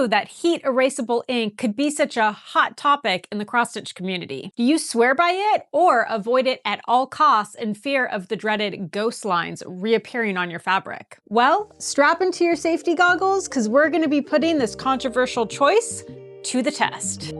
knew that heat erasable ink could be such a hot topic in the cross-stitch community? Do you swear by it or avoid it at all costs in fear of the dreaded ghost lines reappearing on your fabric? Well, strap into your safety goggles because we're going to be putting this controversial choice to the test.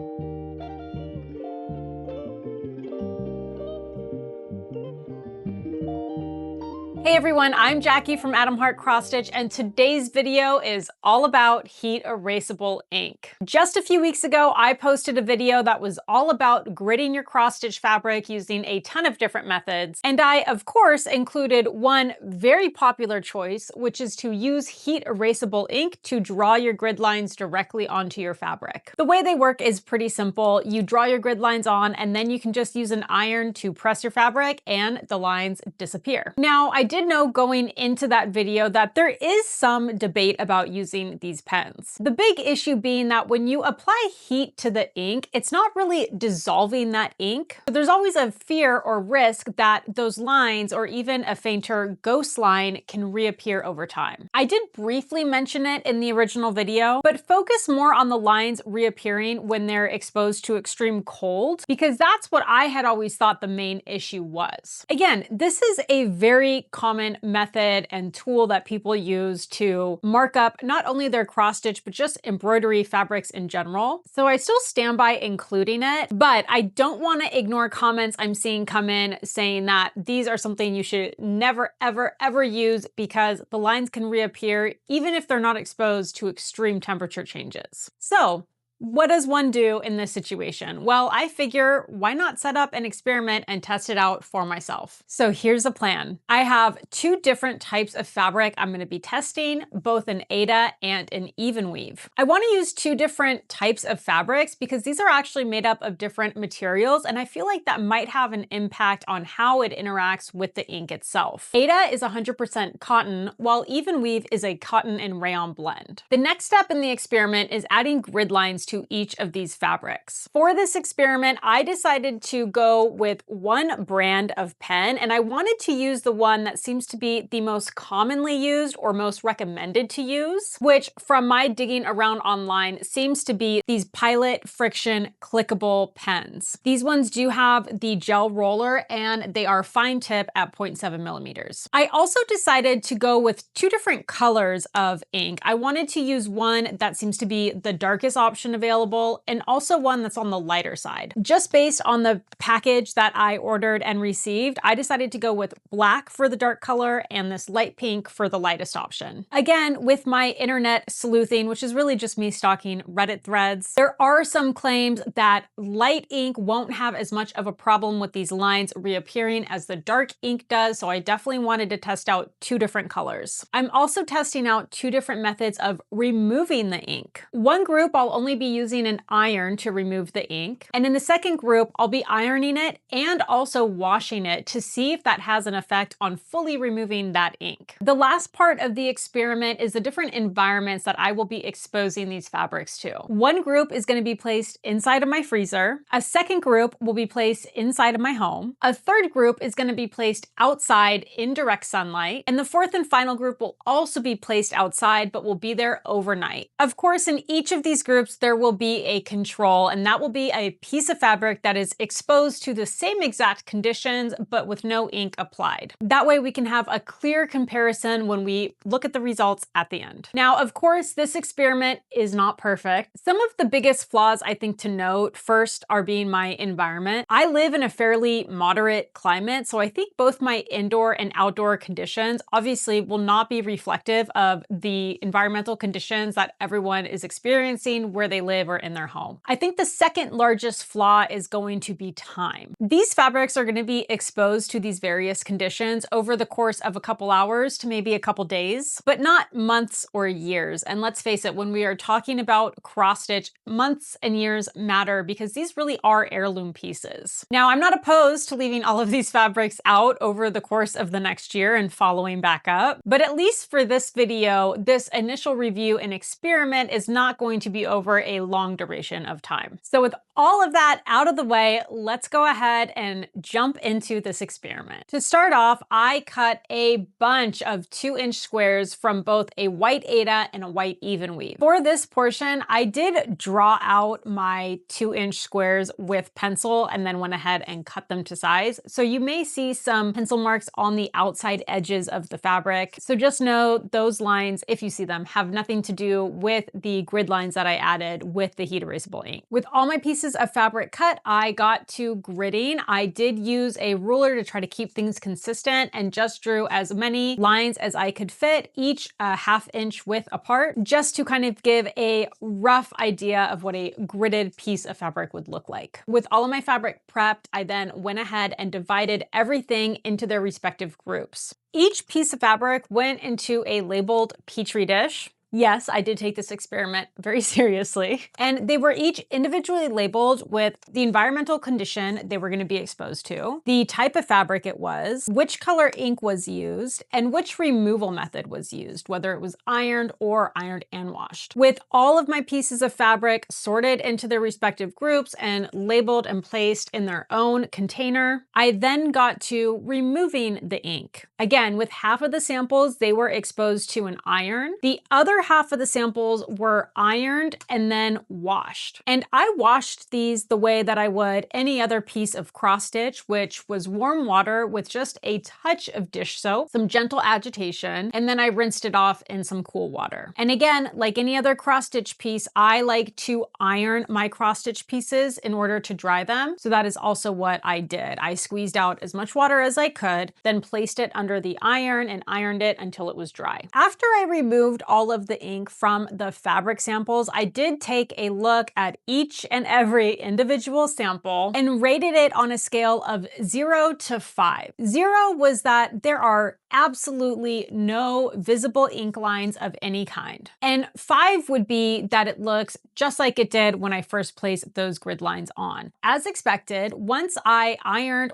Hey everyone, I'm Jackie from Atom Heart Cross Stitch, and today's video is all about heat erasable ink. Just a few weeks ago, I posted a video that was all about gridding your cross stitch fabric using a ton of different methods. And I, of course, included one very popular choice, which is to use heat erasable ink to draw your grid lines directly onto your fabric. The way they work is pretty simple. You draw your grid lines on, and then you can just use an iron to press your fabric and the lines disappear. Now, I did know going into that video that there is some debate about using these pens. The big issue being that when you apply heat to the ink, it's not really dissolving that ink. So there's always a fear or risk that those lines or even a fainter ghost line can reappear over time. I did briefly mention it in the original video, but focus more on the lines reappearing when they're exposed to extreme cold, because that's what I had always thought the main issue was. Again, this is a very common method and tool that people use to mark up not only their cross stitch, but just embroidery fabrics in general. So I still stand by including it, but I don't want to ignore comments I'm seeing come in saying that these are something you should never, ever, ever use because the lines can reappear even if they're not exposed to extreme temperature changes. So what does one do in this situation? Well, I figure why not set up an experiment and test it out for myself. So here's the plan. I have two different types of fabric I'm going to be testing, both an Aida and an Evenweave. I want to use two different types of fabrics because these are actually made up of different materials, and I feel like that might have an impact on how it interacts with the ink itself. Aida is 100% cotton, while Evenweave is a cotton and rayon blend. The next step in the experiment is adding grid lines to each of these fabrics. For this experiment, I decided to go with one brand of pen, and I wanted to use the one that seems to be the most commonly used or most recommended to use, which from my digging around online seems to be these Pilot Friction clickable pens. These ones do have the gel roller and they are fine tip at 0.7 millimeters. I also decided to go with two different colors of ink. I wanted to use one that seems to be the darkest option available and also one that's on the lighter side. Just based on the package that I ordered and received, I decided to go with black for the dark color and this light pink for the lightest option. Again, with my internet sleuthing, which is really just me stalking Reddit threads, there are some claims that light ink won't have as much of a problem with these lines reappearing as the dark ink does, so I definitely wanted to test out two different colors. I'm also testing out two different methods of removing the ink. One group I'll only be using an iron to remove the ink. And in the second group, I'll be ironing it and also washing it to see if that has an effect on fully removing that ink. The last part of the experiment is the different environments that I will be exposing these fabrics to. One group is going to be placed inside of my freezer. A second group will be placed inside of my home. A third group is going to be placed outside in direct sunlight. And the fourth and final group will also be placed outside, but will be there overnight. Of course, in each of these groups, there will be a control, and that will be a piece of fabric that is exposed to the same exact conditions, but with no ink applied. That way we can have a clear comparison when we look at the results at the end. Now, of course, this experiment is not perfect. Some of the biggest flaws I think to note first are being my environment. I live in a fairly moderate climate, so I think both my indoor and outdoor conditions obviously will not be reflective of the environmental conditions that everyone is experiencing where they live or in their home. I think the second largest flaw is going to be time. These fabrics are going to be exposed to these various conditions over the course of a couple hours to maybe a couple days, but not months or years. And let's face it, when we are talking about cross stitch, months and years matter because these really are heirloom pieces. Now, I'm not opposed to leaving all of these fabrics out over the course of the next year and following back up, but at least for this video, this initial review and experiment is not going to be over a long duration of time. So with all of that out of the way, let's go ahead and jump into this experiment. To start off, I cut a bunch of 2-inch squares from both a white Aida and a white Evenweave. For this portion, I did draw out my 2-inch squares with pencil and then went ahead and cut them to size. So you may see some pencil marks on the outside edges of the fabric. So just know those lines, if you see them, have nothing to do with the grid lines that I added with the heat erasable ink. With all my pieces of fabric cut, I got to gridding. I did use a ruler to try to keep things consistent and just drew as many lines as I could fit, each a 1/2 inch width apart, just to kind of give a rough idea of what a gridded piece of fabric would look like. With all of my fabric prepped, I then went ahead and divided everything into their respective groups. Each piece of fabric went into a labeled Petri dish. Yes, I did take this experiment very seriously. And they were each individually labeled with the environmental condition they were going to be exposed to, the type of fabric it was, which color ink was used, and which removal method was used, whether it was ironed or ironed and washed. With all of my pieces of fabric sorted into their respective groups and labeled and placed in their own container, I then got to removing the ink. Again, with half of the samples, they were exposed to an iron. The other half of the samples were ironed and then washed. And I washed these the way that I would any other piece of cross stitch, which was warm water with just a touch of dish soap, some gentle agitation, and then I rinsed it off in some cool water. And again, like any other cross stitch piece, I like to iron my cross stitch pieces in order to dry them. So that is also what I did. I squeezed out as much water as I could, then placed it under the iron and ironed it until it was dry. After I removed all of the ink from the fabric samples, I did take a look at each and every individual sample and rated it on a scale of 0 to 5. 0 was that there are absolutely no visible ink lines of any kind. And 5 would be that it looks just like it did when I first placed those grid lines on. As expected, once I ironed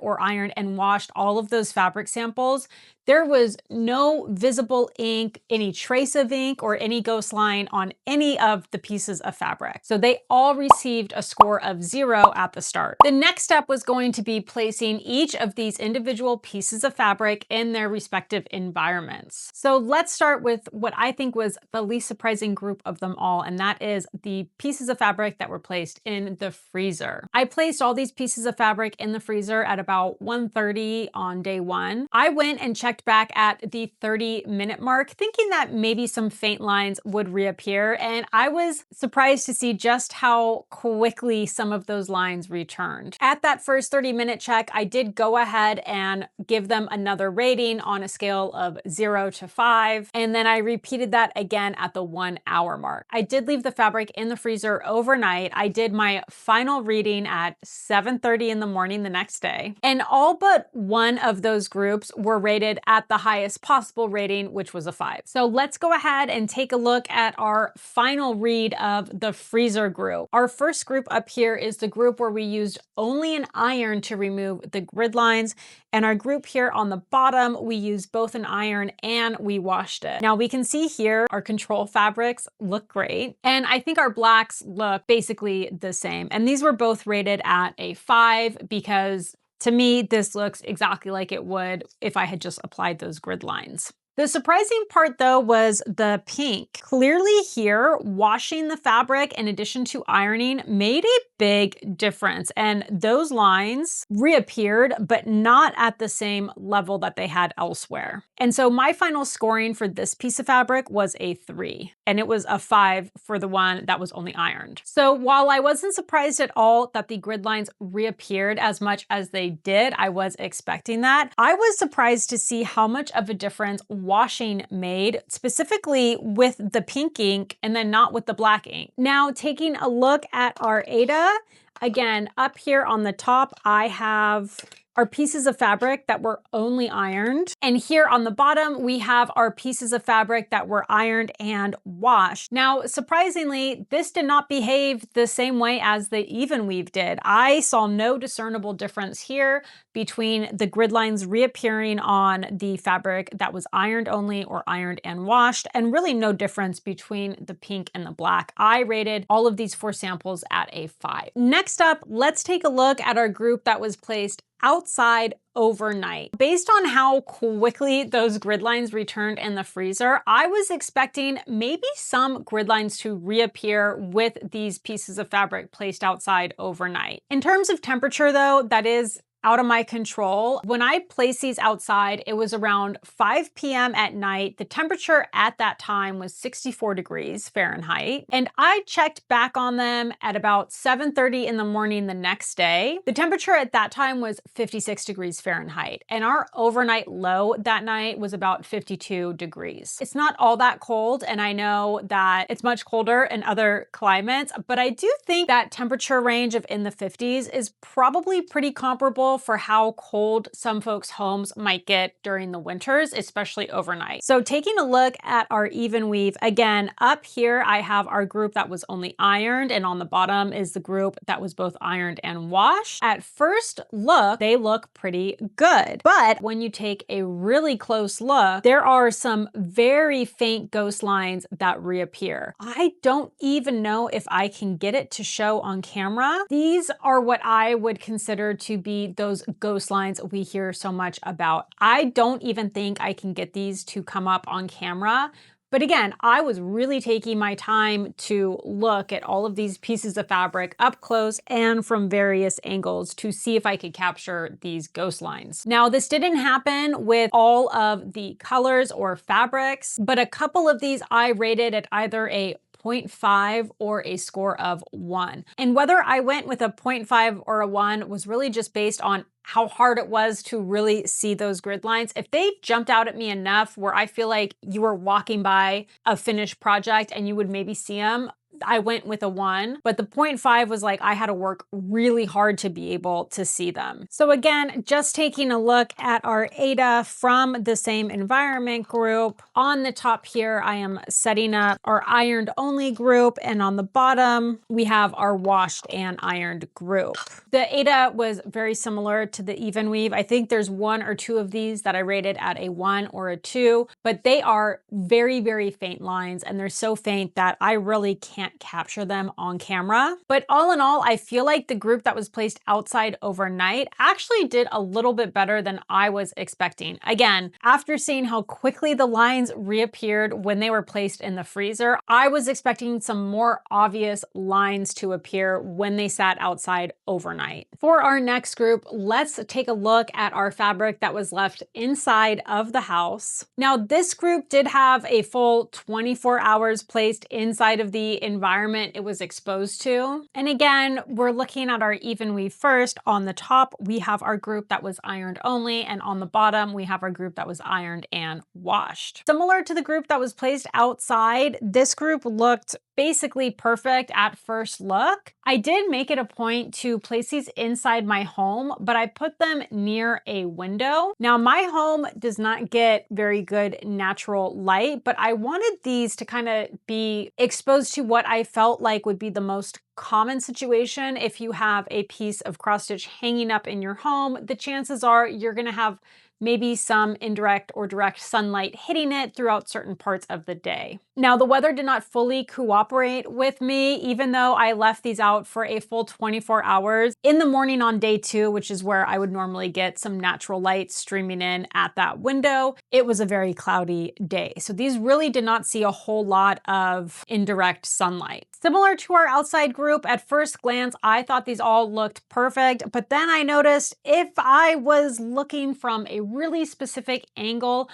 and washed all of those fabric samples, there was no visible ink, any trace of ink, or any ghost line on any of the pieces of fabric. So they all received a score of 0 at the start. The next step was going to be placing each of these individual pieces of fabric in their respective environments. So let's start with what I think was the least surprising group of them all, and that is the pieces of fabric that were placed in the freezer. I placed all these pieces of fabric in the freezer at about 1:30 on day 1. I went and checked back at the 30-minute mark, thinking that maybe some faint lines would reappear, and I was surprised to see just how quickly some of those lines returned. At that first 30-minute check, I did go ahead and give them another rating on a scale of 0 to 5, and then I repeated that again at the 1 hour mark. I did leave the fabric in the freezer overnight. I did my final reading at 7:30 in the morning the next day, and all but one of those groups were rated at the highest possible rating, which was a 5. So let's go ahead and take a look at our final read of the freezer group. Our first group up here is the group where we used only an iron to remove the grid lines, and our group here on the bottom, we used both an iron and we washed it. Now we can see here our control fabrics look great, and I think our blacks look basically the same. And these were both rated at a 5 because to me, this looks exactly like it would if I had just applied those grid lines. The surprising part though was the pink. Clearly here, washing the fabric in addition to ironing made a big difference, and those lines reappeared, but not at the same level that they had elsewhere. And so my final scoring for this piece of fabric was a 3, and it was a 5 for the one that was only ironed. So while I wasn't surprised at all that the grid lines reappeared as much as they did, I was expecting that. I was surprised to see how much of a difference washing made, specifically with the pink ink and then not with the black ink. Now taking a look at our Aida, again, up here on the top, I have are pieces of fabric that were only ironed. And here on the bottom, we have our pieces of fabric that were ironed and washed. Now, surprisingly, this did not behave the same way as the Evenweave did. I saw no discernible difference here between the grid lines reappearing on the fabric that was ironed only or ironed and washed, and really no difference between the pink and the black. I rated all of these 4 samples at a 5. Next up, let's take a look at our group that was placed outside overnight. Based on how quickly those grid lines returned in the freezer, I was expecting maybe some grid lines to reappear with these pieces of fabric placed outside overnight. In terms of temperature though, that is out of my control. When I placed these outside, it was around 5 p.m. at night. The temperature at that time was 64 degrees Fahrenheit. And I checked back on them at about 7:30 in the morning the next day. The temperature at that time was 56 degrees Fahrenheit. And our overnight low that night was about 52 degrees. It's not all that cold. And I know that it's much colder in other climates, but I do think that temperature range of in the 50s is probably pretty comparable for how cold some folks' homes might get during the winters, especially overnight. So taking a look at our Evenweave, again, up here I have our group that was only ironed, and on the bottom is the group that was both ironed and washed. At first look, they look pretty good. But when you take a really close look, there are some very faint ghost lines that reappear. I don't even know if I can get it to show on camera. These are what I would consider to be those ghost lines we hear so much about. I don't even think I can get these to come up on camera. But again, I was really taking my time to look at all of these pieces of fabric up close and from various angles to see if I could capture these ghost lines. Now, this didn't happen with all of the colors or fabrics, but a couple of these I rated at either a 0.5 or a score of 1. And whether I went with a 0.5 or a 1 was really just based on how hard it was to really see those grid lines. If they jumped out at me enough where I feel like you were walking by a finished project and you would maybe see them, I went with a 1, but the 0.5 was like I had to work really hard to be able to see them. So again, just taking a look at our Aida from the same environment group. On the top here, I am setting up our ironed only group, and on the bottom, we have our washed and ironed group. The Aida was very similar to the Evenweave. I think there's 1 or 2 of these that I rated at a 1 or a 2, but they are very, very faint lines, and they're so faint that I really can't capture them on camera. But all in all, I feel like the group that was placed outside overnight actually did a little bit better than I was expecting. Again, after seeing how quickly the lines reappeared when they were placed in the freezer, I was expecting some more obvious lines to appear when they sat outside overnight. For our next group, let's take a look at our fabric that was left inside of the house. Now, this group did have a full 24 hours placed inside of the environment it was exposed to. And again, we're looking at our Evenweave first. On the top, we have our group that was ironed only, and on the bottom, we have our group that was ironed and washed. Similar to the group that was placed outside, this group looked basically perfect at first look. I did make it a point to place these inside my home, but I put them near a window. Now, my home does not get very good natural light, but I wanted these to kind of be exposed to what I felt like would be the most common situation. If you have a piece of cross stitch hanging up in your home, the chances are you're going to have maybe some indirect or direct sunlight hitting it throughout certain parts of the day. Now, the weather did not fully cooperate with me, even though I left these out for a full 24 hours. In the morning on day 2, which is where I would normally get some natural light streaming in at that window, it was a very cloudy day. So these really did not see a whole lot of indirect sunlight. Similar to our outside group, at first glance, I thought these all looked perfect, but then I noticed if I was looking from a really specific angle,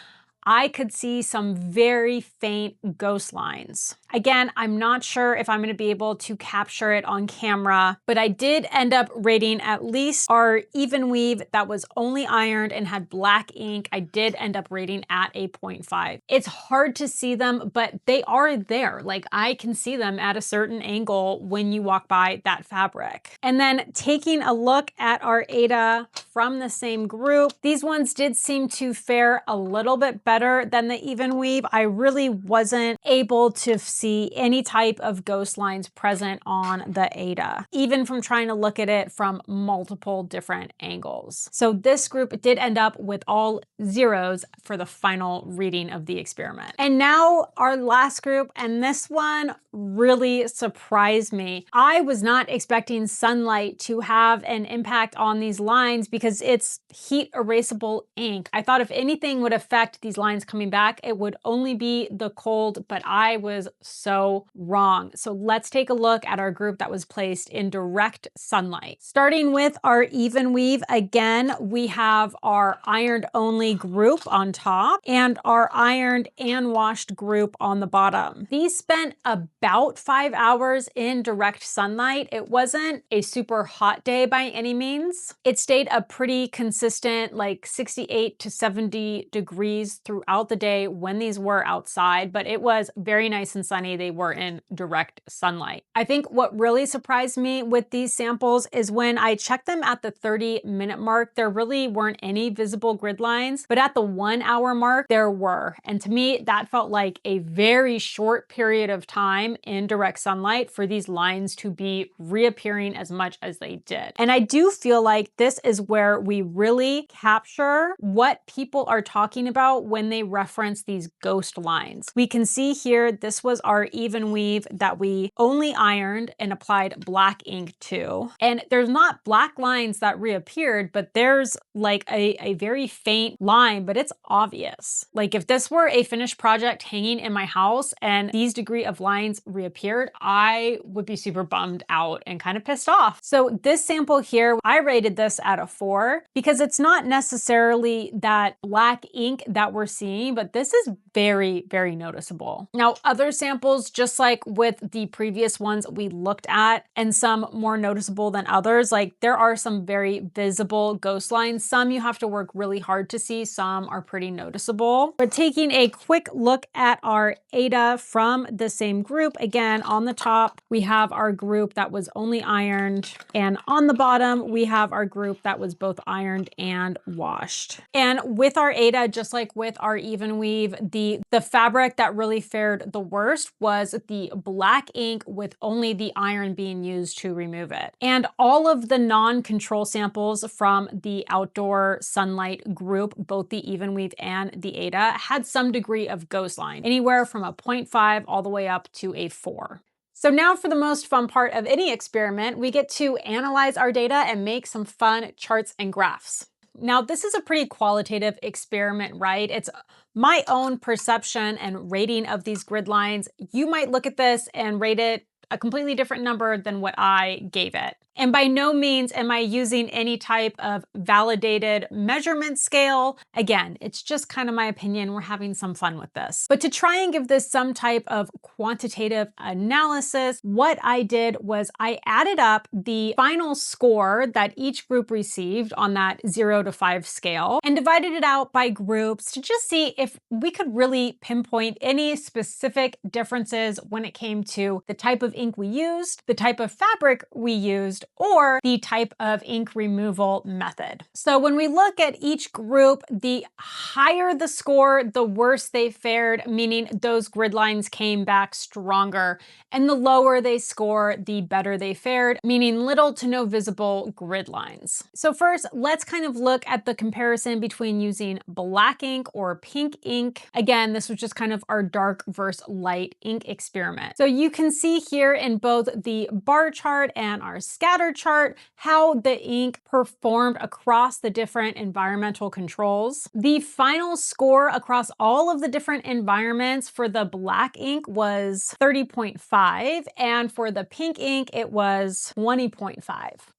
I could see some very faint ghost lines. Again, I'm not sure if I'm going to be able to capture it on camera, but I did end up rating at least our Evenweave that was only ironed and had black ink. I did end up rating at a 0.5. It's hard to see them, but they are there. Like, I can see them at a certain angle when you walk by that fabric. And then taking a look at our Aida from the same group, these ones did seem to fare a little bit better than the Evenweave. I really wasn't able to see any type of ghost lines present on the Aida, even from trying to look at it from multiple different angles. So this group did end up with all zeros for the final reading of the experiment. And now our last group, and this one really surprised me. I was not expecting sunlight to have an impact on these lines because it's heat erasable ink. I thought if anything would affect these lines coming back, it would only be the cold, but I was so wrong. So let's take a look at our group that was placed in direct sunlight. Starting with our Evenweave, again, we have our ironed only group on top and our ironed and washed group on the bottom. These spent about 5 hours in direct sunlight. It wasn't a super hot day by any means. It stayed a pretty consistent, like 68 to 70 degrees throughout the day when these were outside, but it was very nice and sunny. They were in direct sunlight. I think what really surprised me with these samples is when I checked them at the 30-minute mark, there really weren't any visible grid lines, but at the 1 hour mark, there were. And to me, that felt like a very short period of time in direct sunlight for these lines to be reappearing as much as they did. And I do feel like this is where we really capture what people are talking about when they reference these ghost lines. We can see here, this was our Evenweave that we only ironed and applied black ink to. And there's not black lines that reappeared, but there's like a very faint line, but it's obvious. Like, if this were a finished project hanging in my house and these degree of lines reappeared, I would be super bummed out and kind of pissed off. So this sample here, I rated this at a 4 because it's not necessarily that black ink that we're seeing, but this is very, very noticeable. Now, other samples, just like with the previous ones we looked at, and some more noticeable than others, like there are some very visible ghost lines. Some you have to work really hard to see, some are pretty noticeable. But taking a quick look at our Aida from the same group, again, on the top, we have our group that was only ironed, and on the bottom, we have our group that was both ironed and washed. And with our Aida, just like with our Evenweave, the fabric that really fared the worst was the black ink with only the iron being used to remove it. And all of the non-control samples from the outdoor sunlight group, both the Evenweave and the Aida, had some degree of ghost line, anywhere from a 0.5 all the way up to a 4. So now for the most fun part of any experiment, we get to analyze our data and make some fun charts and graphs. Now, this is a pretty qualitative experiment, right? It's my own perception and rating of these grid lines. You might look at this and rate it a completely different number than what I gave it. And by no means am I using any type of validated measurement scale. Again, it's just kind of my opinion. We're having some fun with this. But to try and give this some type of quantitative analysis, what I did was I added up the final score that each group received on that 0 to 5 scale and divided it out by groups to just see if we could really pinpoint any specific differences when it came to the type of ink we used, the type of fabric we used, or the type of ink removal method. So when we look at each group, the higher the score, the worse they fared, meaning those grid lines came back stronger. And the lower they score, the better they fared, meaning little to no visible grid lines. So first, let's kind of look at the comparison between using black ink or pink ink. Again, this was just kind of our dark versus light ink experiment. So you can see here in both the bar chart and our scatter scatter chart, how the ink performed across the different environmental controls. The final score across all of the different environments for the black ink was 30.5, and for the pink ink, it was 20.5.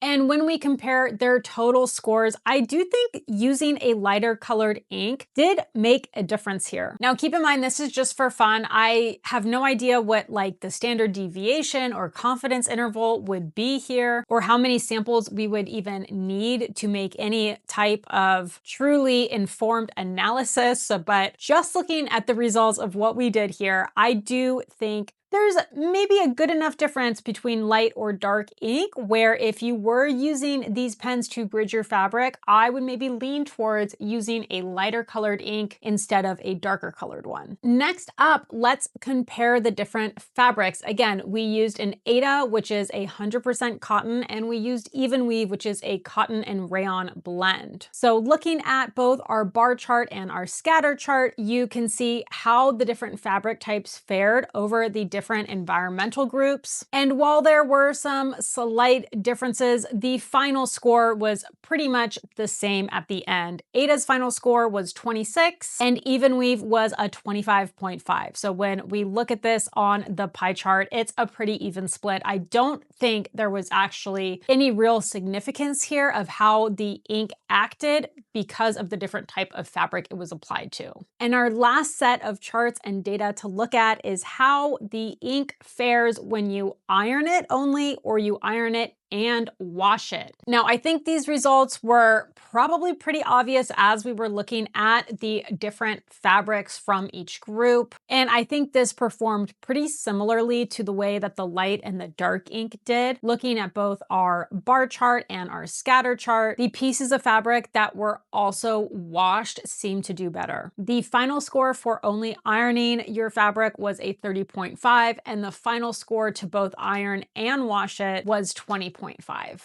And when we compare their total scores, I do think using a lighter colored ink did make a difference here. Now, keep in mind, this is just for fun. I have no idea what like the standard deviation or confidence interval would be here, or how many samples we would even need to make any type of truly informed analysis. But just looking at the results of what we did here, I do think there's maybe a good enough difference between light or dark ink where if you were using these pens to grid your fabric, I would maybe lean towards using a lighter colored ink instead of a darker colored one. Next up, let's compare the different fabrics. Again, we used an Aida, which is 100% cotton, and we used Evenweave, which is a cotton and rayon blend. So looking at both our bar chart and our scatter chart, you can see how the different fabric types fared over the different environmental groups. And while there were some slight differences, the final score was pretty much the same at the end. Aida's final score was 26 and Evenweave was a 25.5. So when we look at this on the pie chart, it's a pretty even split. I don't think there was actually any real significance here of how the ink acted because of the different type of fabric it was applied to. And our last set of charts and data to look at is how the ink fares when you iron it only or you iron it and wash it. Now, I think these results were probably pretty obvious as we were looking at the different fabrics from each group. And I think this performed pretty similarly to the way that the light and the dark ink did. Looking at both our bar chart and our scatter chart, the pieces of fabric that were also washed seemed to do better. The final score for only ironing your fabric was a 30.5, and the final score to both iron and wash it was 20.5.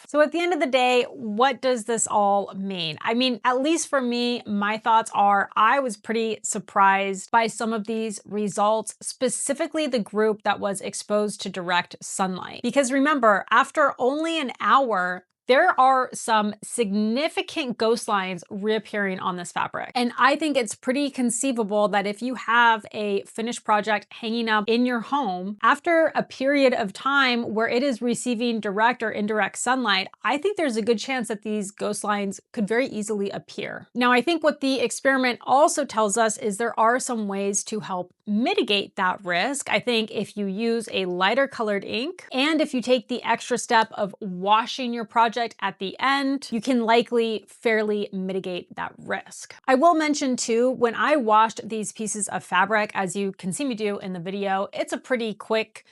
So at the end of the day, what does this all mean? I mean, at least for me, my thoughts are I was pretty surprised by some of these results, specifically the group that was exposed to direct sunlight. Because remember, after only an hour, there are some significant ghost lines reappearing on this fabric. And I think it's pretty conceivable that if you have a finished project hanging up in your home, after a period of time where it is receiving direct or indirect sunlight, I think there's a good chance that these ghost lines could very easily appear. Now, I think what the experiment also tells us is there are some ways to help mitigate that risk. I think if you use a lighter colored ink, and if you take the extra step of washing your project at the end, you can likely fairly mitigate that risk. I will mention too, when I washed these pieces of fabric, as you can see me do in the video, it's a pretty quick,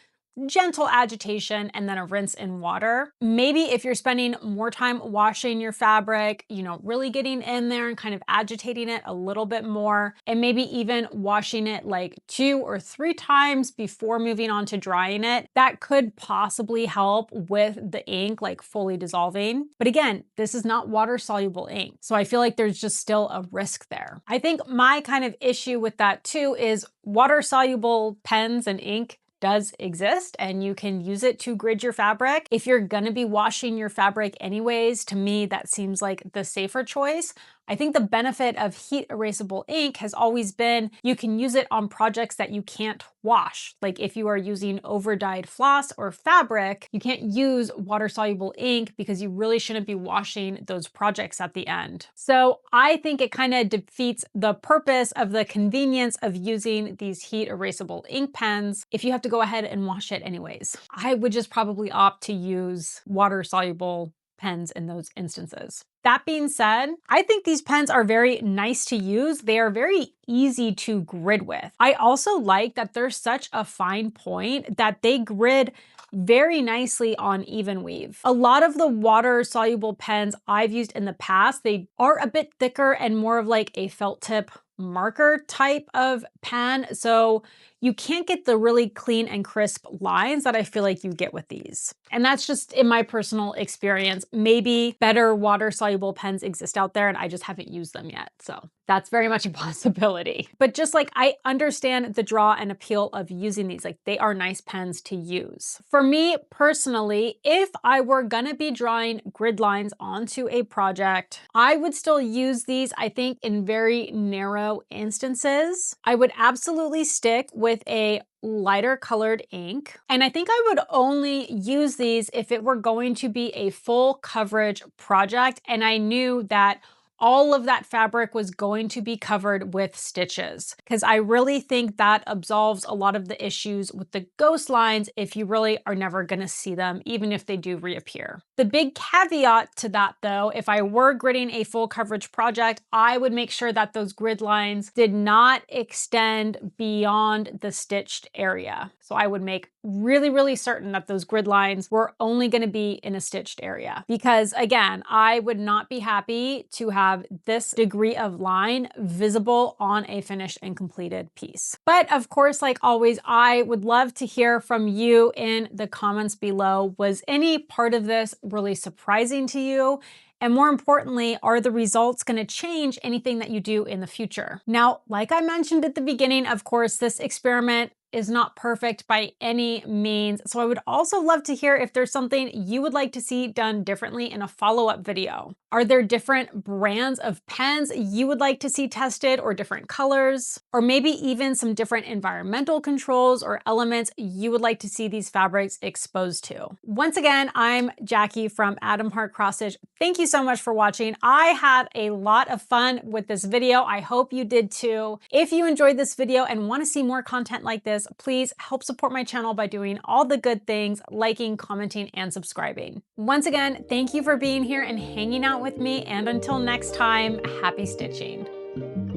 gentle agitation and then a rinse in water. Maybe if you're spending more time washing your fabric, you know, really getting in there and kind of agitating it a little bit more, and maybe even washing it like 2 or 3 times before moving on to drying it, that could possibly help with the ink like fully dissolving. But again, this is not water soluble ink, so I feel like there's just still a risk there. I think my kind of issue with that too is water soluble pens and ink does exist and you can use it to grid your fabric. If you're gonna be washing your fabric anyways, to me, that seems like the safer choice. I think the benefit of heat erasable ink has always been you can use it on projects that you can't wash. Like if you are using over-dyed floss or fabric, you can't use water-soluble ink because you really shouldn't be washing those projects at the end. So I think it kind of defeats the purpose of the convenience of using these heat erasable ink pens if you have to go ahead and wash it anyways. I would just probably opt to use water-soluble pens in those instances. That being said, I think these pens are very nice to use. They are very easy to grid with. I also like that they're such a fine point that they grid very nicely on Evenweave. A lot of the water soluble pens I've used in the past, they are a bit thicker and more of like a felt tip marker type of pen. So you can't get the really clean and crisp lines that I feel like you get with these. And that's just in my personal experience. Maybe better water soluble pens exist out there and I just haven't used them yet. So that's very much a possibility. durability. But just like I understand the draw and appeal of using these, like they are nice pens to use. For me personally, if I were gonna be drawing grid lines onto a project, I would still use these, I think, in very narrow instances. I would absolutely stick with a lighter colored ink. And I think I would only use these if it were going to be a full coverage project and I knew that all of that fabric was going to be covered with stitches, because I really think that absolves a lot of the issues with the ghost lines if you really are never going to see them, even if they do reappear. The big caveat to that though, if I were gridding a full coverage project, I would make sure that those grid lines did not extend beyond the stitched area. So I would make really certain that those grid lines were only going to be in a stitched area, because again, I would not be happy to have this degree of line visible on a finished and completed piece. But of course, like always, I would love to hear from you in the comments below. Was any part of this really surprising to you? And more importantly, are the results going to change anything that you do in the future? Now, like I mentioned at the beginning, of course, this experiment is not perfect by any means. So I would also love to hear if there's something you would like to see done differently in a follow-up video. Are there different brands of pens you would like to see tested, or different colors? Or maybe even some different environmental controls or elements you would like to see these fabrics exposed to? Once again, I'm Jackie from Adam Hart Cross Stitch. Thank you so much for watching. I had a lot of fun with this video. I hope you did too. If you enjoyed this video and want to see more content like this, please help support my channel by doing all the good things, liking, commenting, and subscribing. Once again, thank you for being here and hanging out with me. And until next time, happy stitching.